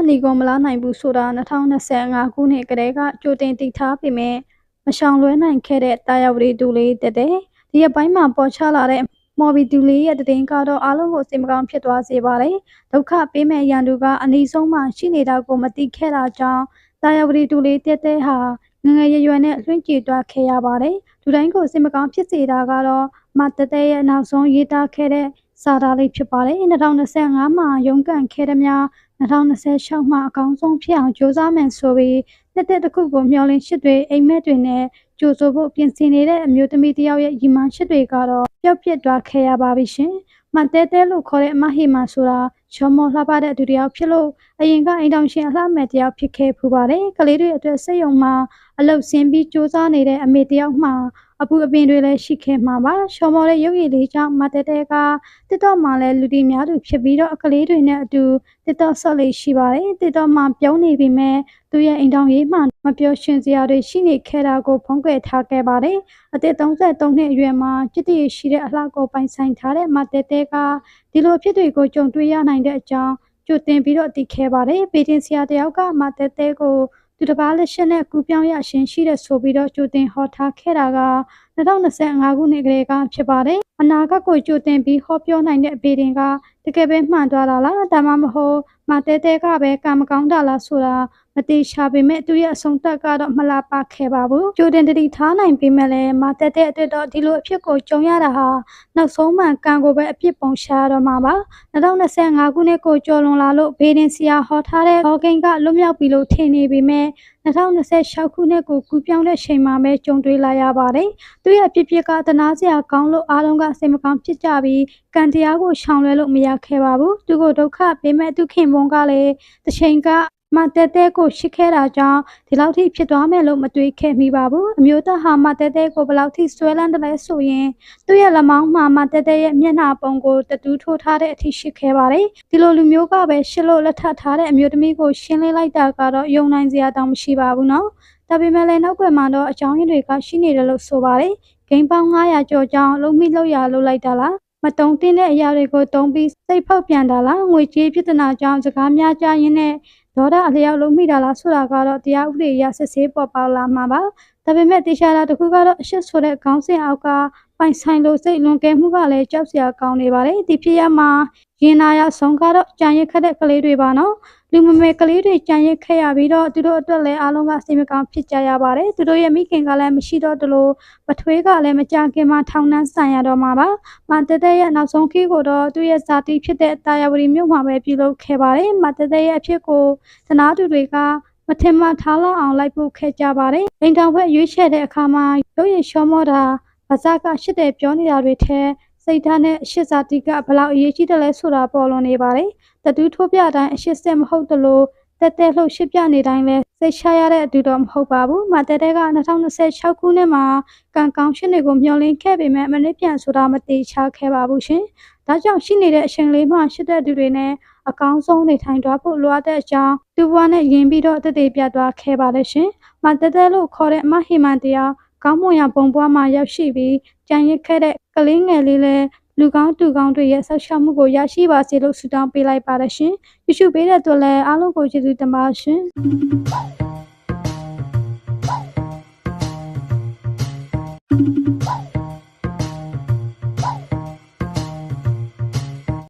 နေကုန်မလားနိုင်ဘူးဆိုတာ2025ခုနှစ်ကတည်းကကြိုတင်သိထားပေမဲ့မရှောင်လွဲနိုင်ခဲ့တဲ့တာယာဝတီတူလေးတက်တဲ့ဒီအပိုင်းမှာပေါ်ချလာတဲ့မော်ဘီတူလေးရဲ့တင်ကတော့အားလုံးကိုစိတ်မကောင်းဖြစ်သွားစေပါတယ်ဒုက္ခပေးမဲ့ရန်သူကအနည်းဆုံးမှရှိနေတာကိုမသိခဲ့တာကြောင့်တာယာဝတီတူလေးတက်တဲ့ဟာငငယ်ရွယ်ရွယ်နဲ့လွှင့်ကြည့်သွားခဲ့ရပါတယ်လူတိုင်းကိုစိတ်မကောင်းဖြစ်စေတာကတော့မတက်တဲ့ရဲ့နောက်ဆုံးရေးသားခဲ့တဲ့စာသားလေးဖြစ်ပါတယ်2025မှာရုန်းကန်ခဲ့တဲ့များ2026မှာအကောင်းဆုံးဖြစ်အောင်ကြိုးစားမယ်ဆိုပြီးတက်တဲ့တစ်ခုကိုမျှော်လင့်ချက်တွေအိမ်မက်တွေနဲ့ကြိုးစိုးဖို့ပြင်ဆင်နေတဲ့အမျိုးသမီးတစ်ယောက်ရဲ့ရည်မှန်းချက်တွေကတော့ပျောက်ပြစ်သွားခဲ့ရပါပြီရှင်မတဲတဲလို့ခေါ်တဲ့အမဟီမာဆိုတာချောမောလှပတဲ့သူတစ်ယောက်ဖြစ်လို့အရင်ကအိမ်တောင်ရှင်အလှမဲ့တစ်ယောက်ဖြစ်ခဲ့ဖူးပါတယ်ကလေးတွေအတွက်စိတ်ယုံမှာအလုတ်ဆင်းပြီးစူးစမ်းနေတဲ့အမေတစ်ယောက်မှာအပူအပင်တွေလည်းရှိခဲ့မှာပါချောမောတဲ့ရုပ်ရည်လေးကြောင့်မတဲတဲကတစ်တော့မှလည်းလူတီများသူဖြစ်ပြီးတော့အကလေးတွေနဲ့အတူတစ်တော့ဆော့လေးရှိပါတယ်တစ်တော့မှပြုံးနေပြီမဲ့သူရဲ့အိမ်တောင်ရေးမှမပြောရှင်စရာတွေရှိနေခဲ့တာကိုဖုံးကွယ်ထားခဲ့ပါတယ်အသက်33နှစ်အရွယ်မှာจิตရရှိတဲ့အလှကိုပိုင်ဆိုင်ထားတဲ့မတဲတဲကဒီလိုဖြစ်တွေကိုကြုံတွေ့ရနိုင်တဲ့အကြောင်းကြိုတင်ပြီးတော့သိခဲ့ပါတယ်ပေတင်ဆရာတယောက်ကမတဲတဲကိုသူတစ်ပါးလက်ရှက်နဲ့ကူပြောင်းရရှင်ရှိတဲ့ဆိုပြီးတော့ကြိုတင်ဟောထားခဲ့တာက2025ခုနှစ်ကလေးကဖြစ်ပါတယ်အနာဂတ်ကိုကြိုတင်ပြီးဟောပြောနိုင်တဲ့ပေတင်ကတကယ်ပဲမှန်သွားတာလားဒါမှမဟုတ်မတဲတဲကပဲကံမကောင်းတာလားဆိုတာမတိချပေမဲ့သူရဲ့အဆုံးသတ်ကတော့မလာပါခဲ့ပါဘူးကြိုတင်တတိထားနိုင်ပေမဲ့လည်းမတဲတဲအတွက်တော့ဒီလိုအဖြစ်ကိုကြုံရတာဟာနောက်ဆုံးမှကံကိုပဲအပြစ်ပုံရှာရတော့မှာပါ2025ခုနှစ်ကိုကျော်လွန်လာလို့ဘေးရင်ဆရာဟောထားတဲ့ဟောကိန်းကလွတ်မြောက်ပြီလို့ထင်နေပေမဲ့2026ခုနှစ်ကိုကူးပြောင်းတဲ့ချိန်မှာပဲကြုံတွေ့လာရပါတယ်သူရဲ့အဖြစ်ကသနာစရာကောင်းလို့အားလုံးကစိတ်မကောင်းဖြစ်ကြပြီးကံတရားကိုရှောင်လွှဲလို့မရခဲ့ပါဘူးသူကိုဒုက္ခပေးမဲ့သူခင်ပွန်းကလည်းတစ်ချိန်ကမတဲတဲကိုရှိခဲ့တာကြောင့်ဒီလောက်ထိဖြစ်သွားမယ်လို့မတွေးခဲ့မိပါဘူးအမျိုးသားဟာမတဲတဲကိုဘယ်လောက်ထိဆွဲလန်းတယ်လဲဆိုရင်သူ့ရဲ့လက်မောင်းမှာမတဲတဲရဲ့မျက်နှာပုံကိုတတူးထိုးထားတဲ့အထိရှိခဲ့ပါတယ်ဒီလိုလူမျိုးကပဲရှစ်လို့လက်ထပ်ထားတဲ့အမျိုးသမီးကိုရှင်းလင်းလိုက်တာကတော့ယုံနိုင်စရာတောင်မရှိပါဘူးနော်ဒါပေမဲ့လည်းနောက်ွယ်မှာတော့အကြောင်းရင်းတွေကရှိနေတယ်လို့ဆိုပါတယ်ဂိမ်းပေါင်း900ကျော်ကြောင်းလုံးမိလောက်ရလုပ်လိုက်တာလားမတုံးတင်းတဲ့အရာတွေကိုတုံးပြီးစိတ်ဖောက်ပြန်တာလားငွေကြေးပြဿနာကြောင့်စကားများကြရင်းနဲ့ဒေါသအလျောက်လုံးမိတာလားဆိုတာကတော့တရားဥပဒေအရစစ်ဆေးပေါ်ပေါက်လာမှာပါဒါပေမဲ့တေချာတာတစ်ခုကတော့အရှက်ဆိုတဲ့ခေါင်းစဉ်အောက်ကပိုင်ဆိုင်လို့စိတ်လွန်ကဲမှုကလည်းကြောက်စရာကောင်းနေပါတယ်ဒီဖြစ်ရမှာရင်နာရဆုံးကတော့ကြံရစ်ခက်တဲ့ကလေးတွေပါနော်လူမမယ်ကလေးတွေကြံရစ်ခဲ့ရပြီးတော့သူတို့အတွက်လည်းအားလုံးကစိတ်မကောင်းဖြစ်ကြရပါတယ်သူတို့ရဲ့မိခင်ကလည်းမရှိတော့တလို့ပထွေးကလည်းမကြခင်မှာထောင်နှန်းဆန်ရတော့မှာပါမတဲတဲရဲ့နောက်ဆုံးခီးကိုတော့သူ့ရဲ့ဇာတိဖြစ်တဲ့တာယာဝတီမြို့မှာပဲပြုလုပ်ခဲ့ပါတယ်မတဲတဲရဲ့အဖြစ်ကိုသနာသူတွေကမထင်မှထားလောက်အောင်လိုက်ပို့ခဲ့ကြပါတယ်အိမ်တောင်ဘက်ရွေးချယ်တဲ့အခါမှာရုပ်ရည်ရှောမောတာဗဇက်ကရှစ်တယ်ပြောနေတာတွေထဲစိတ်ဓာတ်နဲ့အရှစ်ဇာတိကဘလောက်အရေးကြီးတယ်လဲဆိုတာပေါ်လွန်နေပါတယ်တတူးထိုးပြတိုင်းအရှစ်စစ်မဟုတ်တလို့တက်တက်လှုပ်ရှစ်ပြနေတိုင်းလဲစိတ်ချရတဲ့အတူတော့မဟုတ်ပါဘူးမတဲတဲက2026ခုနှစ်မှာကံကောင်းရှင်တွေကိုမျှော်လင့်ခဲ့ပေမဲ့မနစ်ပြန်ဆိုတာမတိချခဲ့ပါဘူးရှင်ဒါကြောင့်ရှိနေတဲ့အချိန်လေးမှရှစ်တဲ့သူတွေနဲ့အကောင်းဆုံးနေထိုင်သွားဖို့လိုအပ်တဲ့အကြောင်းသူဘဝနဲ့ယဉ်ပြီးတော့တည်တည်ပြသွားခဲ့ပါလေရှင်မတဲတဲလို့ခေါ်တဲ့အမဟိမန်တရားကောင်းမွန်ရာဘုံဘွားမှာရောက်ရှိပြီးကြံရစ်ခဲ့တဲ့ကလေးငယ်လေးလည်းလူကောင်းတူကောင်းတွေရဲ့ဆောက်ရှောက်မှုကိုရရှိပါစေလို့ဆုတောင်းပေးလိုက်ပါရရှင်။ယေရှုပေးတဲ့အတွက်လည်းအားလုံးကိုကျေးဇူးတင်ပါရှင်။